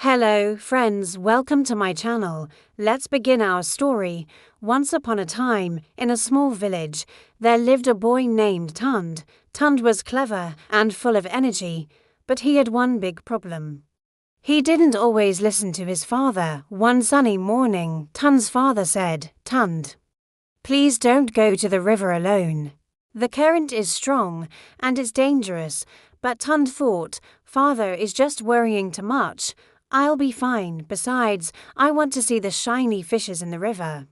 Hello, friends, welcome to my channel. Let's begin our story. Once upon a time, in a small village, there lived a boy named Tund. Tund was clever and full of energy, but he had one big problem. He didn't always listen to his father. One sunny morning, Tund's father said, "Tund, please don't go to the river alone. The current is strong and it's dangerous." But Tund thought, "Father is just worrying too much. I'll be fine. Besides, I want to see the shiny fishes in the river."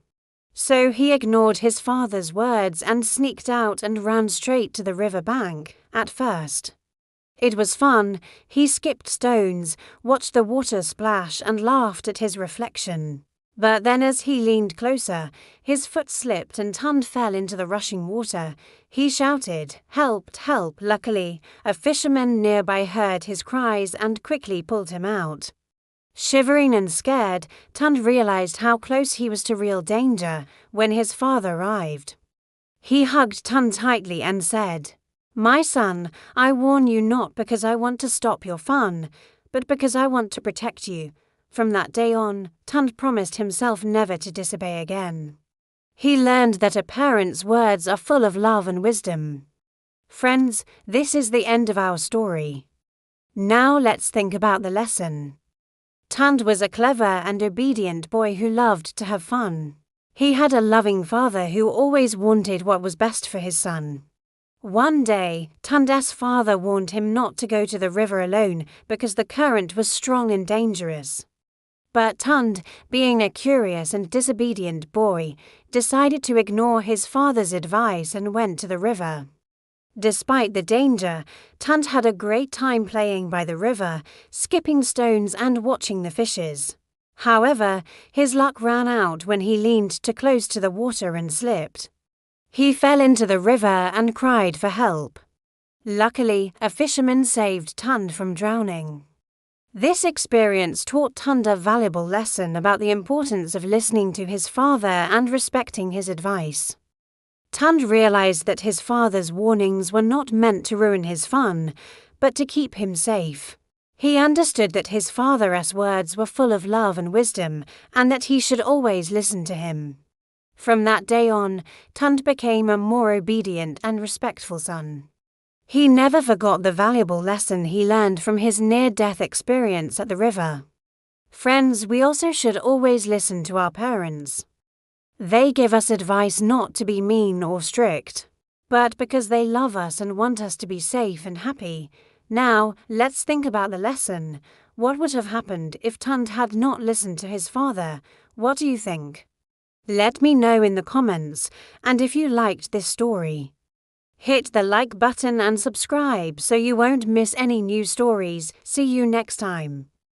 So he ignored his father's words and sneaked out and ran straight to the river bank. At first, it was fun. He skipped stones, watched the water splash, and laughed at his reflection. But then as he leaned closer, his foot slipped and Tund fell into the rushing water. He shouted, "Help, help!" Luckily, a fisherman nearby heard his cries and quickly pulled him out. Shivering and scared, Tund realized how close he was to real danger when his father arrived. He hugged Tund tightly and said, "My son, I warn you not because I want to stop your fun, but because I want to protect you." From that day on, Tund promised himself never to disobey again. He learned that a parent's words are full of love and wisdom. Friends, this is the end of our story. Now let's think about the lesson. Tund was a clever and obedient boy who loved to have fun. He had a loving father who always wanted what was best for his son. One day, Tund's father warned him not to go to the river alone because the current was strong and dangerous. But Tund, being a curious and disobedient boy, decided to ignore his father's advice and went to the river. Despite the danger, Tund had a great time playing by the river, skipping stones and watching the fishes. However, his luck ran out when he leaned too close to the water and slipped. He fell into the river and cried for help. Luckily, a fisherman saved Tund from drowning. This experience taught Tund a valuable lesson about the importance of listening to his father and respecting his advice. Tund realized that his father's warnings were not meant to ruin his fun, but to keep him safe. He understood that his father's words were full of love and wisdom, and that he should always listen to him. From that day on, Tund became a more obedient and respectful son. He never forgot the valuable lesson he learned from his near-death experience at the river. Friends, we also should always listen to our parents. They give us advice not to be mean or strict, but because they love us and want us to be safe and happy. Now, let's think about the lesson. What would have happened if Tund had not listened to his father? What do you think? Let me know in the comments, and if you liked this story, hit the like button and subscribe so you won't miss any new stories. See you next time.